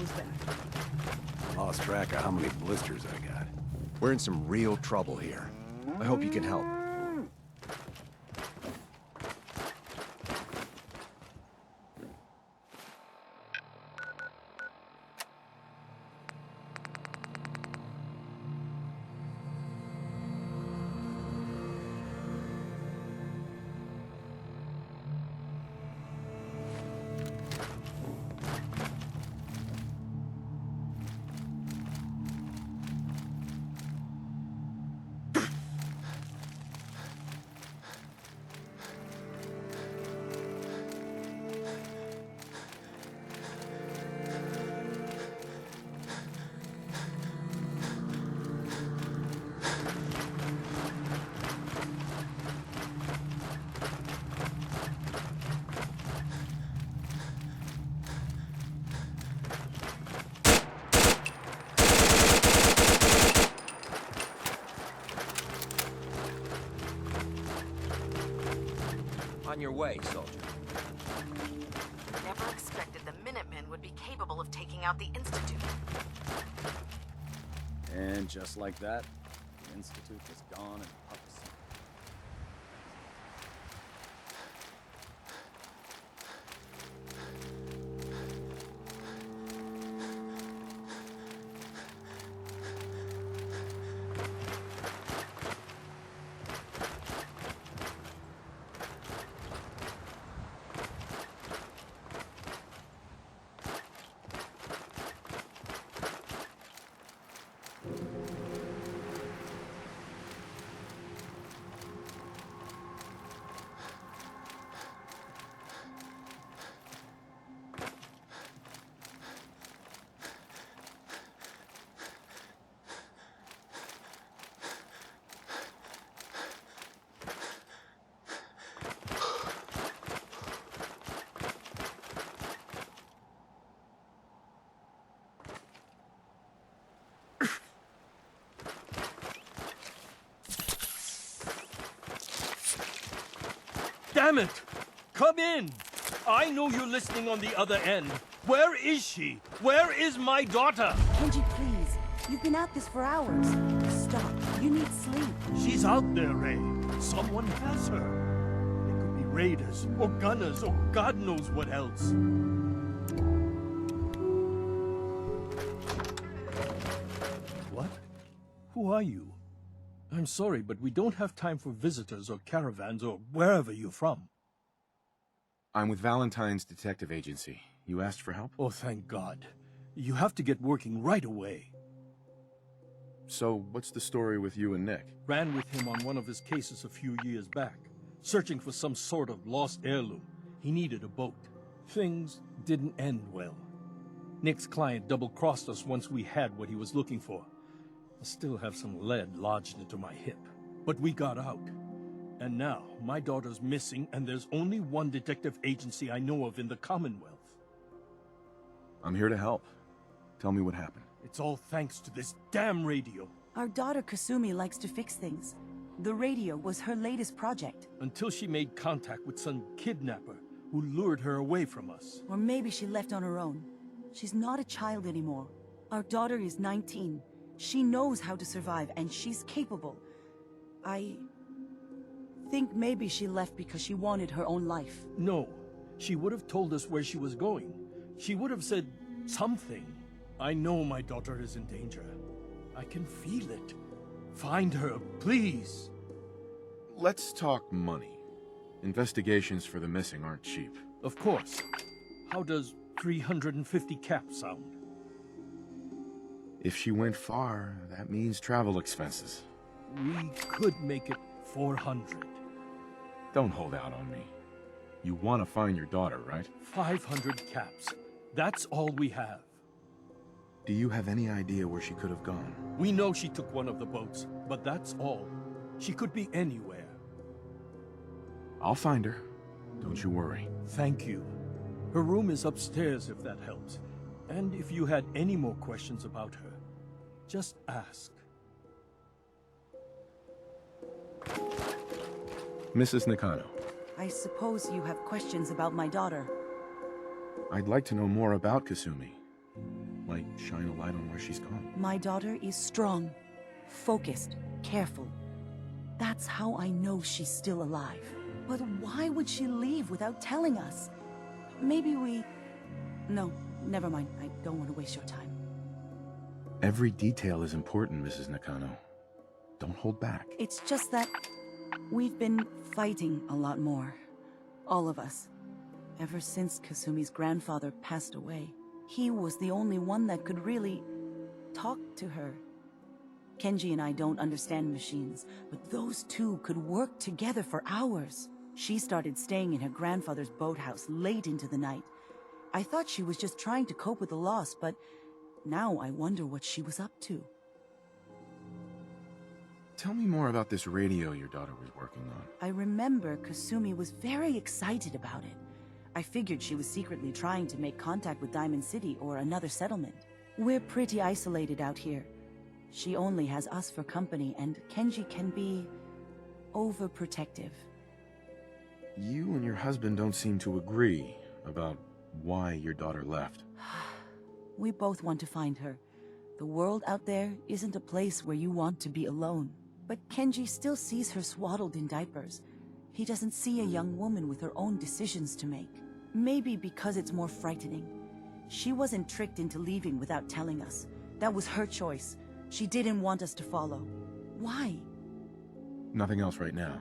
was back. Lost track of how many blisters I got. We're in some real trouble here. I hope you can help. On your way, soldier. Never expected the Minutemen would be capable of taking out the Institute. And just like that, the Institute was gone and puffs. Damn it! Come in! I know you're listening on the other end. Where is she? Where is my daughter? Kenji, please. You've been at this for hours. Stop. You need sleep. She's out there, Ray. Someone has her. They could be raiders, or gunners, or God knows what else. What? Who are you? I'm sorry, but we don't have time for visitors or caravans or wherever you're from. I'm with Valentine's detective agency. You asked for help? Oh, thank God. You have to get working right away. So, what's the story with you and Nick? Ran with him on one of his cases a few years back, searching for some sort of lost heirloom. He needed a boat. Things didn't end well. Nick's client double-crossed us once we had what he was looking for. I still have some lead lodged into my hip. But we got out. And now, my daughter's missing, and there's only one detective agency I know of in the Commonwealth. I'm here to help. Tell me what happened. It's all thanks to this damn radio. Our daughter Kasumi likes to fix things. The radio was her latest project. Until she made contact with some kidnapper who lured her away from us. Or maybe she left on her own. She's not a child anymore. Our daughter is 19. She knows how to survive, and she's capable. I think maybe she left because she wanted her own life. No. She would have told us where she was going. She would have said something. I know my daughter is in danger. I can feel it. Find her, please. Let's talk money. Investigations for the missing aren't cheap. Of course. How does 350 caps sound? If she went far, that means travel expenses. We could make it 400. Don't hold out on me. You want to find your daughter, right? 500 caps. That's all we have. Do you have any idea where she could have gone? We know she took one of the boats, but that's all. She could be anywhere. I'll find her. Don't you worry. Thank you. Her room is upstairs if that helps. And if you had any more questions about her, just ask. Mrs. Nakano, I suppose you have questions about my daughter. I'd like to know more about Kasumi. might shine a light on where she's gone. My daughter is strong, focused, careful. That's how I know she's still alive. But why would she leave without telling us? Maybe we... No, never mind. I don't want to waste your time. Every detail is important, Mrs. Nakano. Don't hold back. It's just that we've been fighting a lot more. All of us. Ever since Kasumi's grandfather passed away. He was the only one that could really talk to her. Kenji and I don't understand machines, but those two could work together for hours. She started staying in her grandfather's boathouse late into the night. I thought she was just trying to cope with the loss, but now I wonder what she was up to. Tell me more about this radio your daughter was working on. I remember Kasumi was very excited about it. I figured she was secretly trying to make contact with Diamond City or another settlement. We're pretty isolated out here. She only has us for company, and Kenji can be overprotective. You and your husband don't seem to agree about why your daughter left. We both want to find her. The world out there isn't a place where you want to be alone. But Kenji still sees her swaddled in diapers. He doesn't see a young woman with her own decisions to make. Maybe because it's more frightening. She wasn't tricked into leaving without telling us. That was her choice. She didn't want us to follow. Why? Nothing else right now.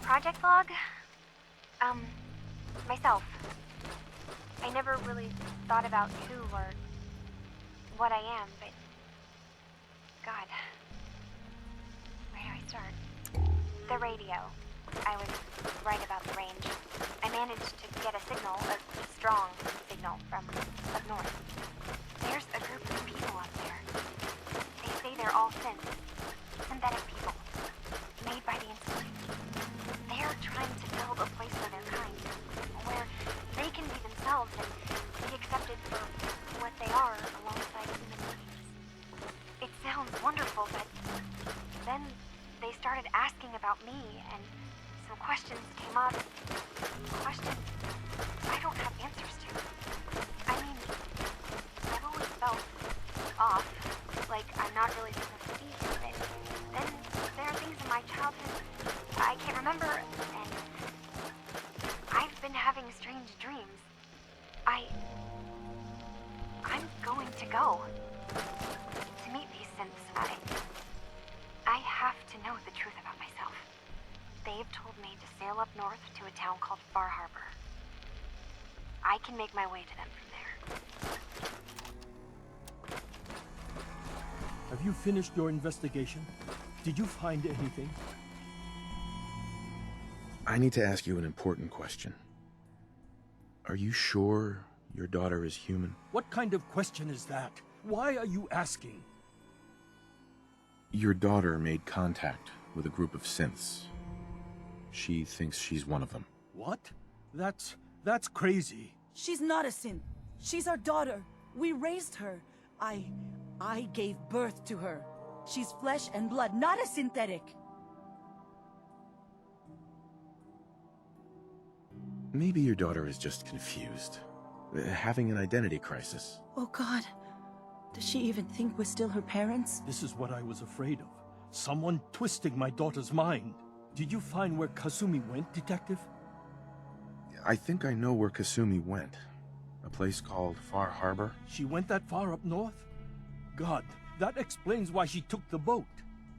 Project log? Myself. I never really thought about who or what I am, but... God. Where do I start? The radio. I was right about the range. I managed to get a signal, a strong signal, from up north. There's a group of people up there. They say they're all synthetic people, made by the Institute. They're trying to build a place for their kind, where they can be themselves and be accepted for what they are alongside human beings. It sounds wonderful, but then they started asking about me, and some questions came up. Questions I don't have answers to. I mean, I've always felt off, like I'm not really supposed to be here, but then there are things in my childhood I can't remember, and I've been having strange dreams. I'm going to go to meet these synths. I have to know the truth about myself. They've told me to sail up north to a town called Far Harbor. I can make my way to them from there. Have you finished your investigation? Did you find anything? I need to ask you an important question. Are you sure your daughter is human? What kind of question is that? Why are you asking? Your daughter made contact with a group of synths. She thinks she's one of them. What? That's crazy. She's not a synth. She's our daughter. We raised her. I gave birth to her. She's flesh and blood, not a synthetic. Maybe your daughter is just confused. Having an identity crisis. Oh God. Does she even think we're still her parents? This is what I was afraid of. Someone twisting my daughter's mind. Did you find where Kasumi went, Detective? I think I know where Kasumi went. A place called Far Harbor. She went that far up north? God, that explains why she took the boat.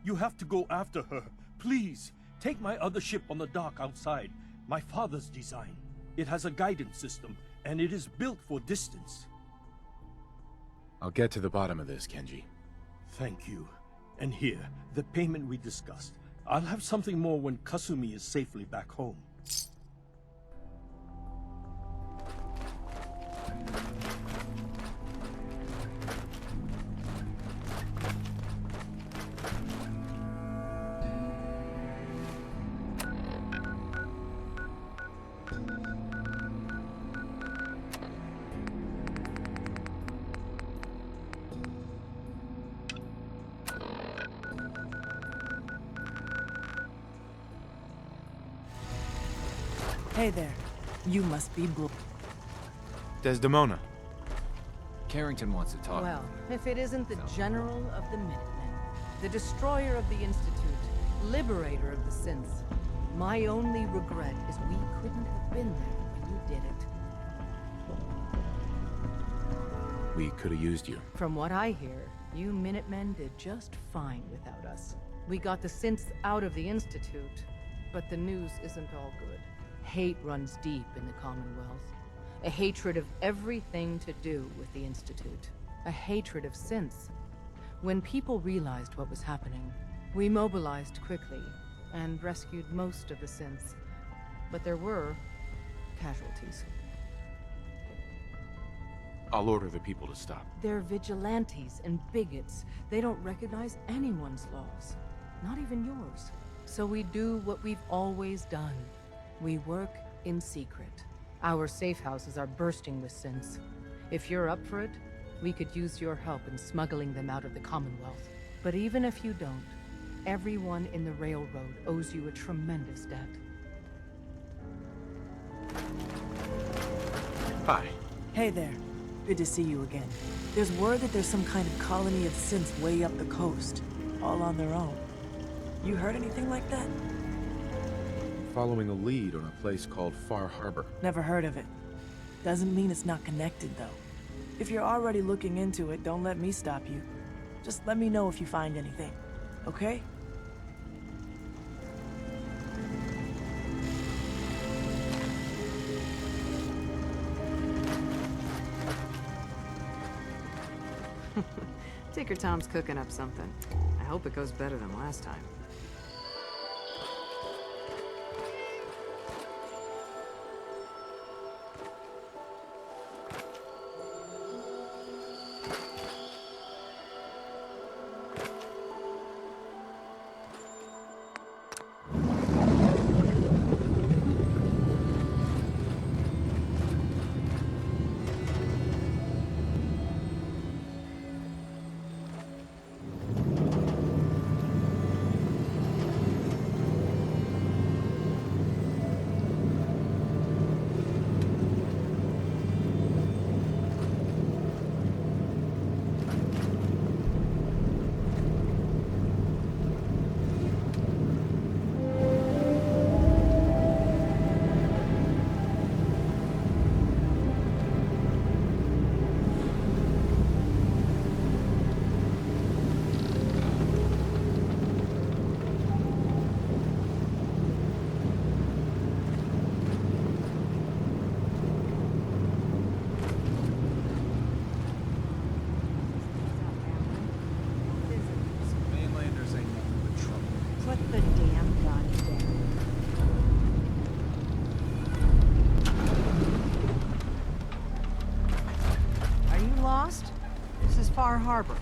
You have to go after her. Please, take my other ship on the dock outside. My father's design. It has a guidance system, and it is built for distance. I'll get to the bottom of this, Kenji. Thank you. And here, the payment we discussed. I'll have something more when Kasumi is safely back home. Hey there. You must be Blue. Desdemona. Carrington wants to talk. Well, if it isn't the General of the Minutemen, the Destroyer of the Institute, Liberator of the Synths. My only regret is we couldn't have been there when you did it. We could have used you. From what I hear, you Minutemen did just fine without us. We got the Synths out of the Institute, but the news isn't all good. Hate runs deep in the Commonwealth. A hatred of everything to do with the Institute. A hatred of Synths. When people realized what was happening, we mobilized quickly and rescued most of the Synths. But there were casualties. I'll order the people to stop. They're vigilantes and bigots. They don't recognize anyone's laws, not even yours. So we do what we've always done. We work in secret. Our safe houses are bursting with synths. If you're up for it, we could use your help in smuggling them out of the Commonwealth. But even if you don't, everyone in the railroad owes you a tremendous debt. Hi. Hey there. Good to see you again. There's word that there's some kind of colony of synths way up the coast, all on their own. You heard anything like that? Following a lead on a place called Far Harbor. Never heard of it. Doesn't mean it's not connected, though. If you're already looking into it, don't let me stop you. Just let me know if you find anything, okay? Tinker Tom's cooking up something. I hope it goes better than last time. Far Harbor.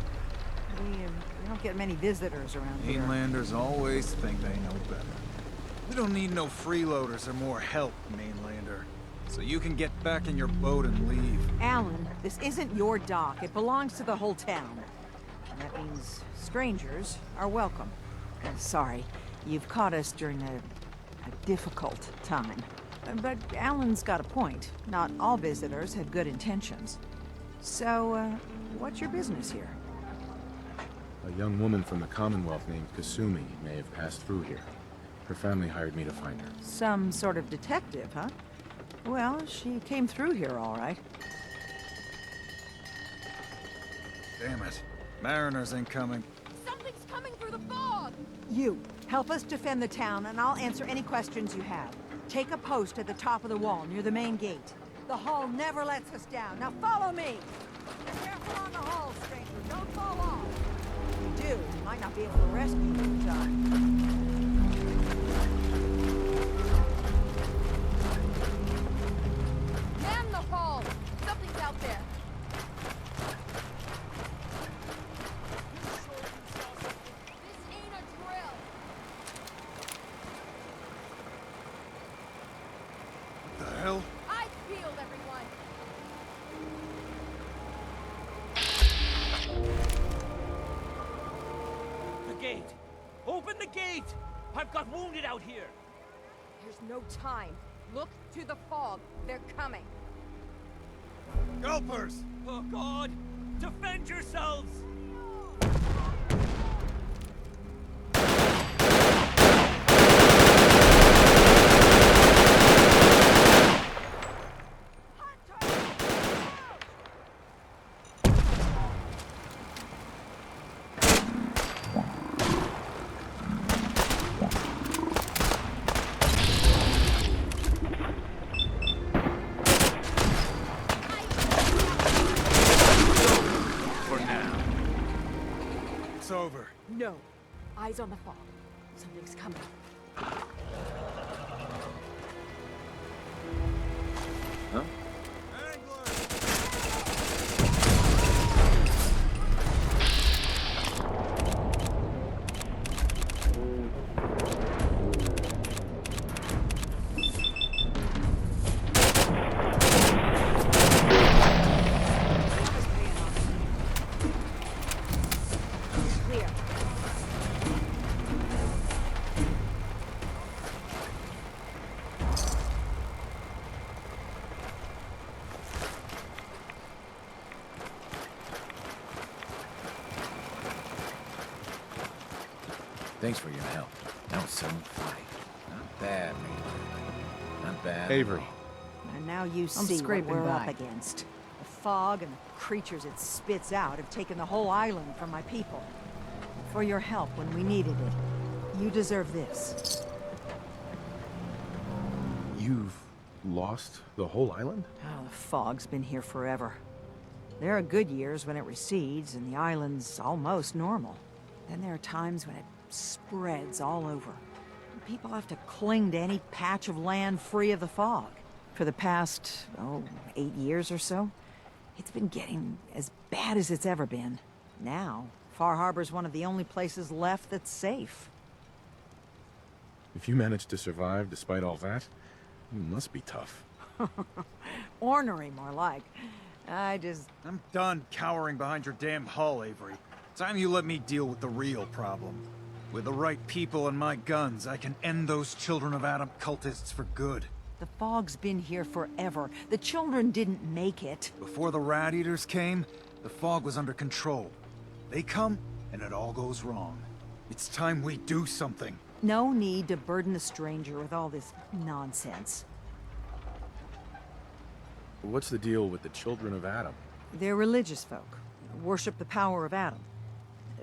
We don't get many visitors around here. Mainlanders always think they know better. We don't need no freeloaders or more help, Mainlander. So you can get back in your boat and leave. Alan, this isn't your dock. It belongs to the whole town. And that means strangers are welcome. Sorry, you've caught us during a difficult time. But Alan's got a point. Not all visitors had good intentions. So, what's your business here? A young woman from the Commonwealth named Kasumi may have passed through here. Her family hired me to find her. Some sort of detective, huh? Well, she came through here all right. Damn it. Mariners incoming. Something's coming through the fog! You, help us defend the town, and I'll answer any questions you have. Take a post at the top of the wall, near the main gate. The hull never lets us down. Now follow me! Careful on the hull, stranger. Don't fall off. If you do, we might not be able to rescue you in time. Man the hull! Something's out there! This ain't a drill! The hell? I peeled everyone! The gate! Open the gate! I've got wounded out here! There's no time. Look to the fog. They're coming. Gulpers! Oh God! Defend yourselves! It's over. No. Eyes on the fog. Something's coming. Huh? Clear. Thanks for your help. That was some fight. Not bad, man. Not bad. Avery. And now you see what scraping we're by. up against. The fog and the creatures it spits out have taken the whole island from my people. For your help when we needed it. You deserve this. You've lost the whole island? Oh, the fog's been here forever. There are good years when it recedes and the island's almost normal. Then there are times when it spreads all over. People have to cling to any patch of land free of the fog. For the past, 8 years or so, it's been getting as bad as it's ever been. Now, Far Harbor's one of the only places left that's safe. If you managed to survive despite all that, you must be tough. Ornery, more like. I'm done cowering behind your damn hull, Avery. Time you let me deal with the real problem. With the right people and my guns, I can end those Children of Adam cultists for good. The fog's been here forever. The children didn't make it. Before the Rat Eaters came, the fog was under control. They come, and it all goes wrong. It's time we do something. No need to burden a stranger with all this nonsense. What's the deal with the Children of Adam? They're religious folk. Worship the power of Adam.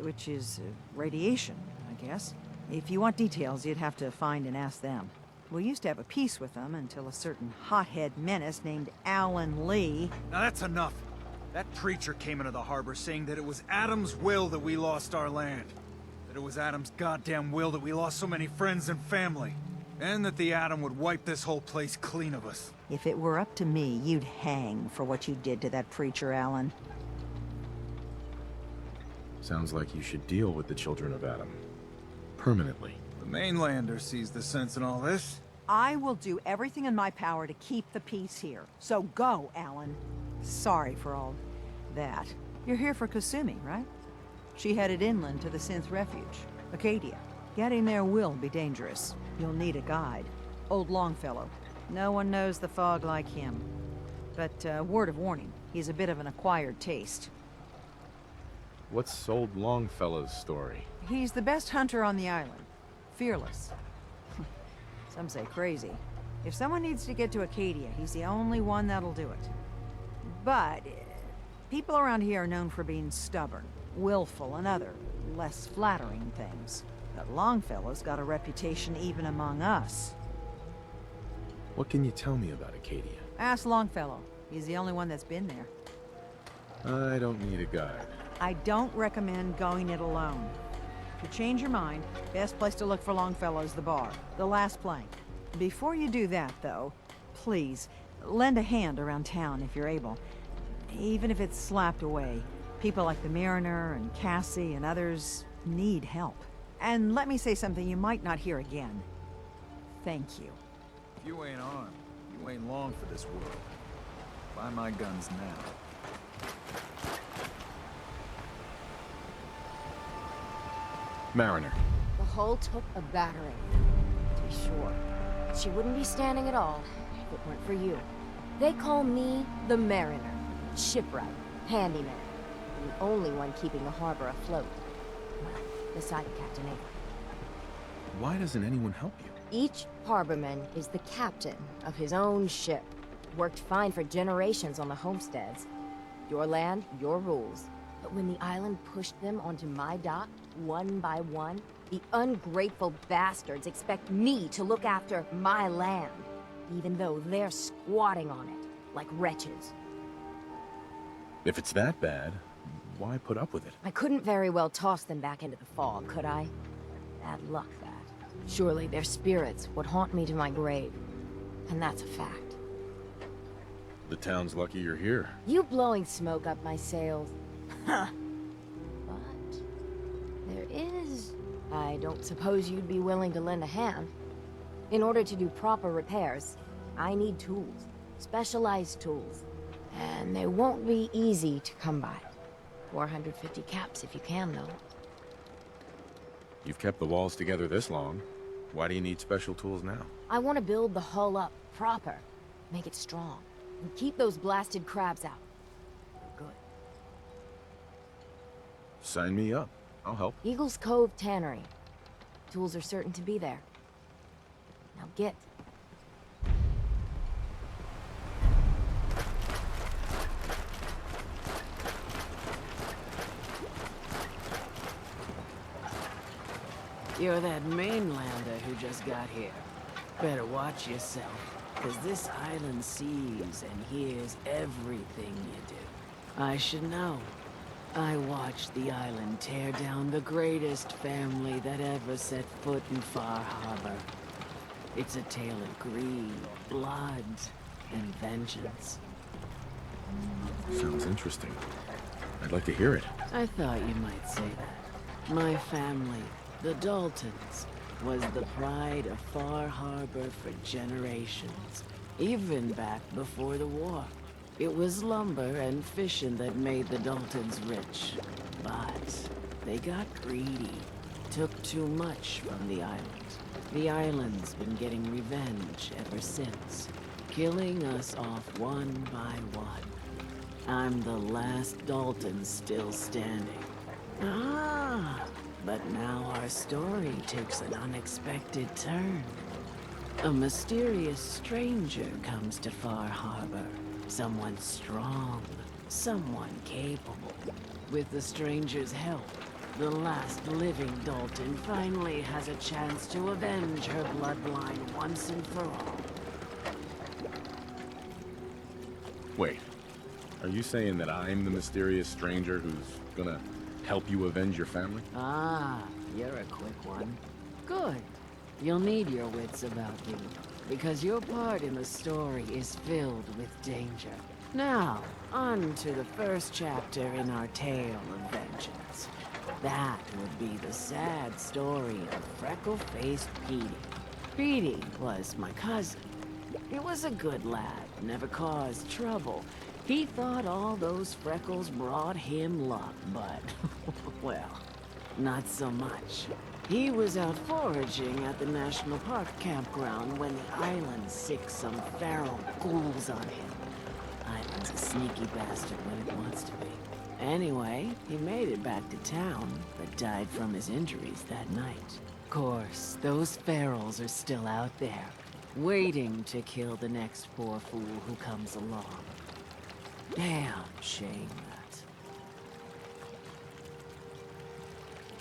Which is radiation, I guess. If you want details, you'd have to find and ask them. We used to have a peace with them until a certain hothead menace named Alan Lee... Now that's enough. That preacher came into the harbor saying that it was Adam's will that we lost our land. That it was Adam's goddamn will that we lost so many friends and family. And that the Atom would wipe this whole place clean of us. If it were up to me, you'd hang for what you did to that preacher, Alan. Sounds like you should deal with the Children of Adam. Permanently. The mainlander sees the sense in all this. I will do everything in my power to keep the peace here. So go, Alan. Sorry for all that. You're here for Kasumi, right? She headed inland to the Synth Refuge, Acadia. Getting there will be dangerous. You'll need a guide. Old Longfellow. No one knows the fog like him. But, word of warning, he's a bit of an acquired taste. What's Old Longfellow's story? He's the best hunter on the island. Fearless. Some say crazy. If someone needs to get to Acadia, he's the only one that'll do it. But people around here are known for being stubborn, willful, and other, less flattering things. But Longfellow's got a reputation even among us. What can you tell me about Acadia? Ask Longfellow. He's the only one that's been there. I don't need a guide. I don't recommend going it alone. To change your mind, best place to look for Longfellow's the bar, the last plank. Before you do that, though, please, lend a hand around town if you're able. Even if it's slapped away. People like the Mariner and Cassie and others need help. And let me say something you might not hear again. Thank you. If you ain't armed, you ain't long for this world. Buy my guns now. Mariner. The hull took a battering, to be sure. She wouldn't be standing at all if it weren't for you. They call me the Mariner, shipwright, handyman, the only one keeping the harbor afloat. Well, beside Captain Avery. Why doesn't anyone help you? Each harborman is the captain of his own ship. Worked fine for generations on the homesteads. Your land, your rules. But when the island pushed them onto my dock, one by one, the ungrateful bastards expect me to look after my land, even though they're squatting on it, like wretches. If it's that bad, why put up with it? I couldn't very well toss them back into the fog, could I? Bad luck, that. Surely their spirits would haunt me to my grave. And that's a fact. The town's lucky you're here. You blowing smoke up my sails. Huh. But there is... I don't suppose you'd be willing to lend a hand. In order to do proper repairs, I need tools. Specialized tools. And they won't be easy to come by. 450 caps if you can, though. You've kept the walls together this long. Why do you need special tools now? I want to build the hull up proper. Make it strong. And keep those blasted crabs out. Good. Sign me up. I'll help. Eagle's Cove Tannery. Tools are certain to be there. Now get. You're that mainlander who just got here. Better watch yourself, because this island sees and hears everything you do. I should know. I watched the island tear down the greatest family that ever set foot in Far Harbor. It's a tale of greed, blood, and vengeance. Sounds interesting. I'd like to hear it. I thought you might say that. My family, the Daltons, was the pride of Far Harbor for generations, even back before the war. It was lumber and fishing that made the Daltons rich, but they got greedy, took too much from the island. The island's been getting revenge ever since, killing us off one by one. I'm the last Dalton still standing. Ah! But now our story takes an unexpected turn. A mysterious stranger comes to Far Harbor. Someone strong, someone capable. With the stranger's help, the last living Dalton finally has a chance to avenge her bloodline once and for all. Wait, are you saying that I'm the mysterious stranger who's gonna help you avenge your family? Ah, you're a quick one. Good. You'll need your wits about you, because your part in the story is filled with danger. Now, on to the first chapter in our tale of vengeance. That would be the sad story of freckle-faced Petey. Petey was my cousin. He was a good lad, never caused trouble. He thought all those freckles brought him luck, but, well, not so much. He was out foraging at the National Park campground when the island sicked some feral ghouls on him. Island's a sneaky bastard when it wants to be. Anyway, he made it back to town, but died from his injuries that night. Of course, those ferals are still out there, waiting to kill the next poor fool who comes along. Damn shame that.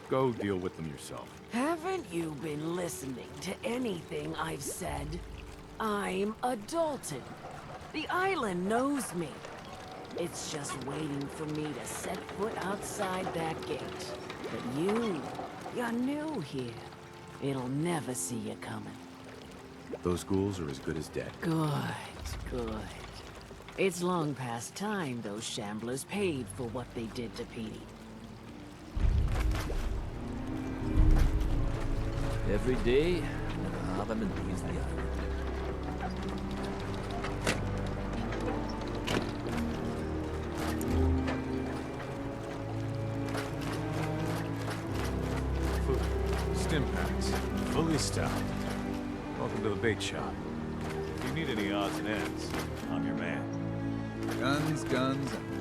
Go deal with them yourself. Haven't you been listening to anything I've said? I'm a Dalton. The island knows me. It's just waiting for me to set foot outside that gate. But you're new here. It'll never see you coming. Those ghouls are as good as dead. Good, good. It's long past time those shamblers paid for what they did to Petey. Every day, another Harborman leaves the island. Food. Stim packs. Fully stocked. Welcome to the bait shop. If you need any odds and ends, I'm your man. Guns, guns, and...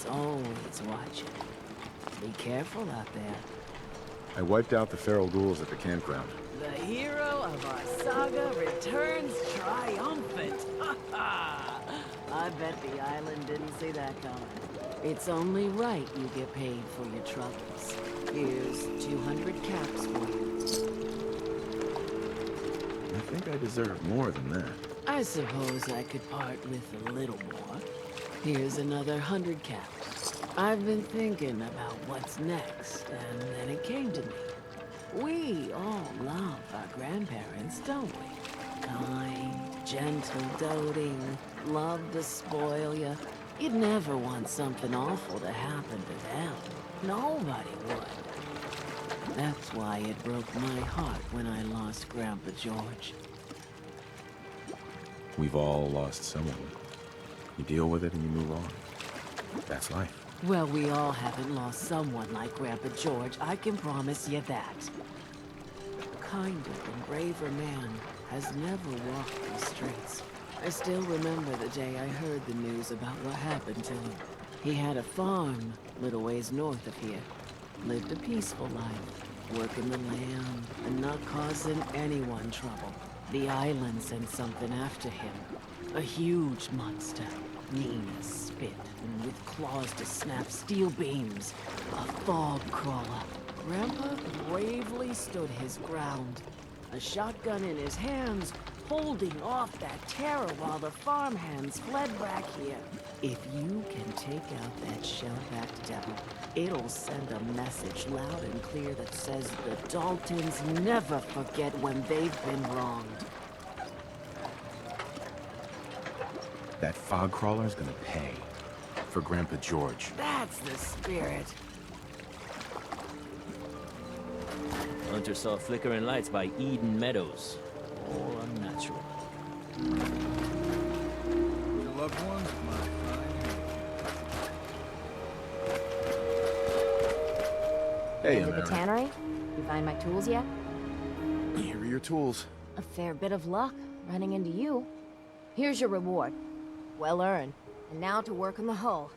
always watching. Be careful out there. I wiped out the feral ghouls at the campground. The hero of our saga returns triumphant. Ha ha! I bet the island didn't see that coming. It's only right you get paid for your troubles. Here's 200 caps for you. I think I deserve more than that. I suppose I could part with a little more. Here's another 100 caps. I've been thinking about what's next, and then it came to me. We all love our grandparents, don't we? Kind, gentle, doting, love to spoil you. You'd never want something awful to happen to them. Nobody would. That's why it broke my heart when I lost Grandpa George. We've all lost someone. You deal with it and you move on. That's life. Well, we all haven't lost someone like Grandpa George, I can promise you that. A kinder and braver man has never walked these streets. I still remember the day I heard the news about what happened to him. He had a farm, little ways north of here. Lived a peaceful life, working the land and not causing anyone trouble. The island sent something after him. A huge monster, mean as spit, and with claws to snap steel beams. A fog crawler. Grandpa bravely stood his ground. A shotgun in his hands, holding off that terror while the farmhands fled back here. If you can take out that shell-backed devil, it'll send a message loud and clear that says the Daltons never forget when they've been wronged. That fog crawler's gonna pay for Grandpa George. That's the spirit. Hunter saw flickering lights by Eden Meadows. All unnatural. Your loved ones, my Hey, Into the tannery? You find my tools yet? Here are your tools. A fair bit of luck running into you. Here's your reward. Well earned. And now to work on the hull.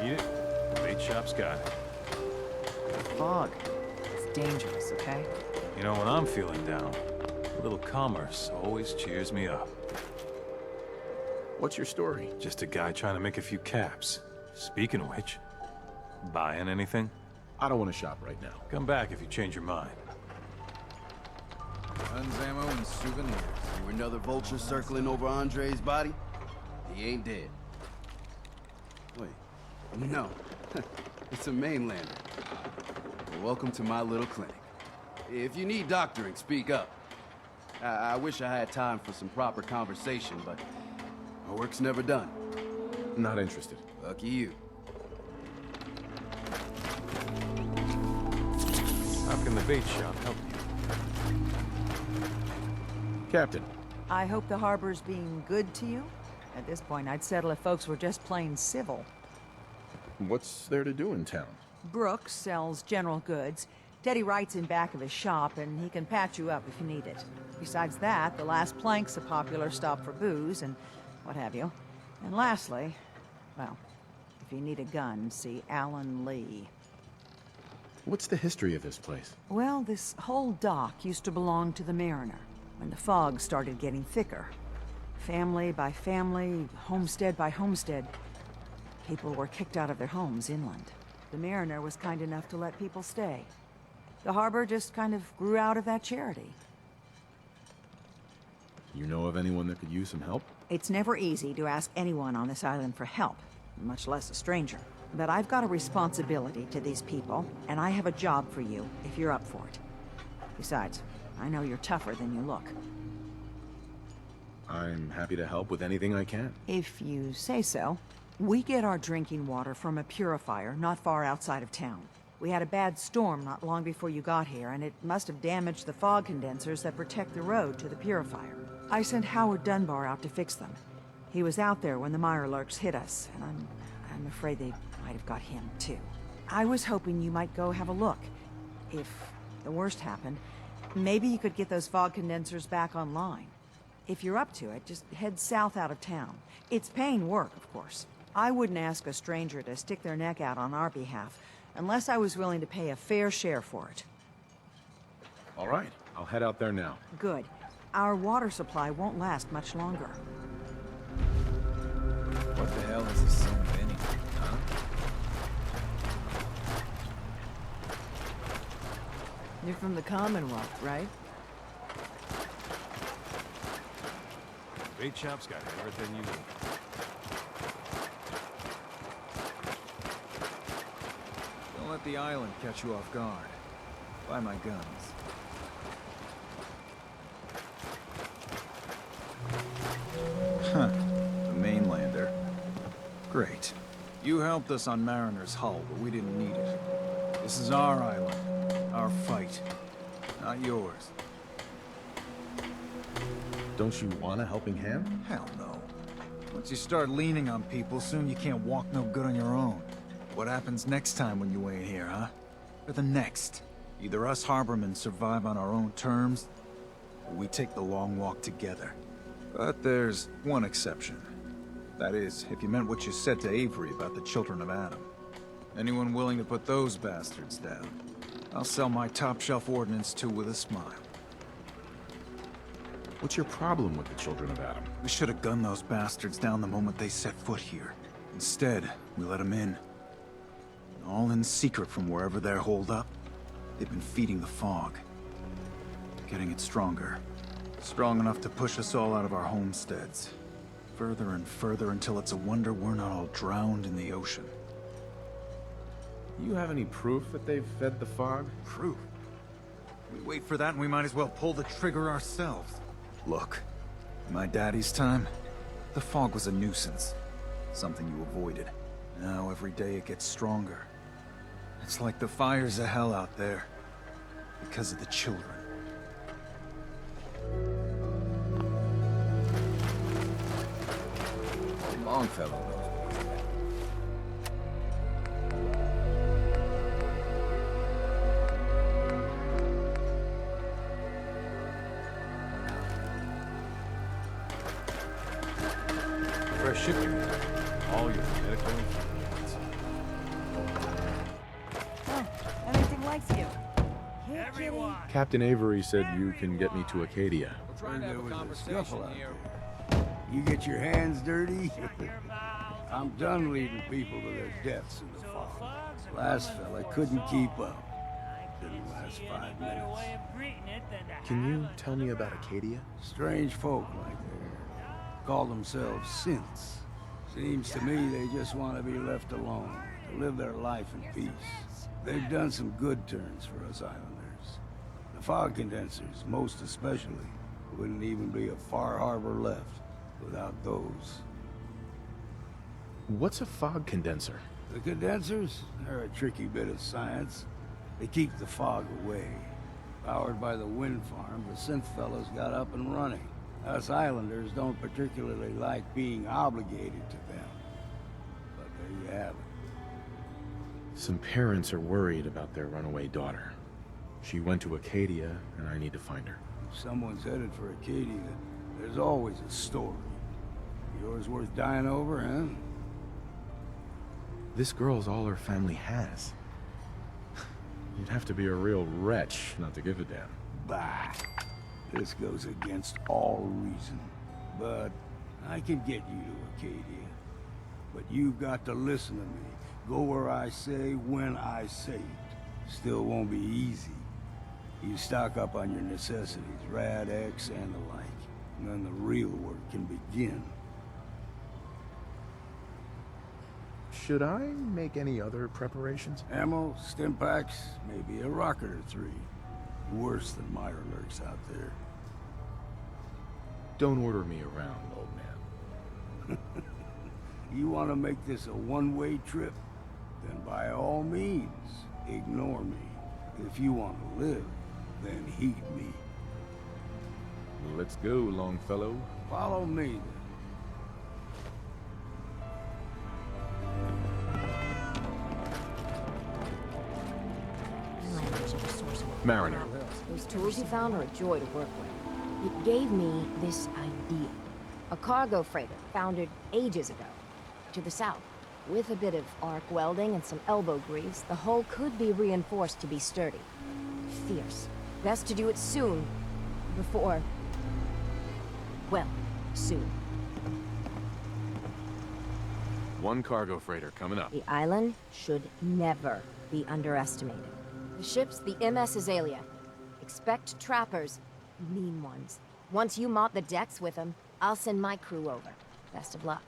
Need it? Bait shop's got it. Fog. It's dangerous, okay? You know, when I'm feeling down, a little commerce always cheers me up. What's your story? Just a guy trying to make a few caps. Speaking of which, buying anything? I don't want to shop right now. Come back if you change your mind. Guns, ammo, and souvenirs. You another vulture circling over Andre's body? He ain't dead. Wait, no. It's a mainlander. Well, welcome to my little clinic. If you need doctoring, speak up. I wish I had time for some proper conversation, but my work's never done. Not interested. Lucky you. How can the bait shop help you? Captain. I hope the harbor's being good to you. At this point, I'd settle if folks were just plain civil. What's there to do in town? Brooks sells general goods. Teddy Wright's in back of his shop, and he can patch you up if you need it. Besides that, the Last Plank's a popular stop for booze and what have you. And lastly, well, if you need a gun, see Alan Lee. What's the history of this place? Well, this whole dock used to belong to the Mariner, when the fog started getting thicker. Family by family, homestead by homestead, people were kicked out of their homes inland. The Mariner was kind enough to let people stay. The harbor just kind of grew out of that charity. You know of anyone that could use some help? It's never easy to ask anyone on this island for help, much less a stranger. But I've got a responsibility to these people, and I have a job for you if you're up for it. Besides, I know you're tougher than you look. I'm happy to help with anything I can. If you say so. We get our drinking water from a purifier not far outside of town. We had a bad storm not long before you got here, and it must have damaged the fog condensers that protect the road to the purifier. I sent Howard Dunbar out to fix them. He was out there when the Mirelurks hit us, and I'm afraid they might have got him, too. I was hoping you might go have a look. If the worst happened, maybe you could get those fog condensers back online. If you're up to it, just head south out of town. It's paying work, of course. I wouldn't ask a stranger to stick their neck out on our behalf, unless I was willing to pay a fair share for it. All right, I'll head out there now. Good. Our water supply won't last much longer. What the hell is this so many? Huh? You're from the Commonwealth, right? Bait shop's got everything you need. Don't let the island catch you off guard. Buy my guns. Huh. The mainlander. Great. You helped us on Mariner's hull, but we didn't need it. This is our island. Our fight. Not yours. Don't you want a helping hand? Hell no. Once you start leaning on people, soon you can't walk no good on your own. What happens next time when you ain't here, huh? Or the next? Either us harbormen survive on our own terms, or we take the long walk together. But there's one exception. That is, if you meant what you said to Avery about the children of Adam. Anyone willing to put those bastards down, I'll sell my top-shelf ordnance to with a smile. What's your problem with the children of Adam? We should have gunned those bastards down the moment they set foot here. Instead, we let them in. All in secret from wherever they're holed up. They've been feeding the fog. Getting it stronger. Strong enough to push us all out of our homesteads. Further and further until it's a wonder we're not all drowned in the ocean. You have any proof that they've fed the fog? Proof? We wait for that and we might as well pull the trigger ourselves. Look, in my daddy's time, the fog was a nuisance. Something you avoided. Now every day it gets stronger. It's like the fires of hell out there. Because of the children. Longfellow knows. Fresh shipping. All your medical needs. Oh, everything likes you. Here, Everyone. Captain Avery said you can get me to Acadia. There was a scuffle out there. You get your hands dirty? I'm done leading people to their deaths in the fog. Last fella couldn't keep up. Didn't last 5 minutes. Can you tell me about Acadia? Strange folk like they call themselves synths. Seems to me they just want to be left alone, to live their life in peace. They've done some good turns for us islanders. The fog condensers, most especially, wouldn't even be a Far Harbor left without those. What's a fog condenser? The condensers are a tricky bit of science. They keep the fog away. Powered by the wind farm, the synth fellows got up and running. Us islanders don't particularly like being obligated to them. But there you have it. Some parents are worried about their runaway daughter. She went to Acadia, and I need to find her. If someone's headed for Acadia, there's always a story. Yours worth dying over, huh? This girl's all her family has. You'd have to be a real wretch not to give a damn. Bah. This goes against all reason. But I can get you to Acadia. But you've got to listen to me. Go where I say, when I say it. Still won't be easy. You stock up on your necessities, Rad X and the like. And then the real work can begin. Should I make any other preparations? Ammo, stim packs, maybe a rocket or 3. Worse than Myra lurks out there. Don't order me around, old man. You want to make this a one-way trip? Then by all means, ignore me. If you want to live, then heed me. Let's go, Longfellow. Follow me, then. Mariner. Those tools you found are a joy to work with. It gave me this idea. A cargo freighter foundered ages ago, to the south. With a bit of arc welding and some elbow grease, the hull could be reinforced to be sturdy. Fierce. Best to do it soon, before... well, soon. One cargo freighter coming up. The island should never be underestimated. The ship's the MS Azalea. Expect trappers, mean ones. Once you mop the decks with them, I'll send my crew over. Best of luck.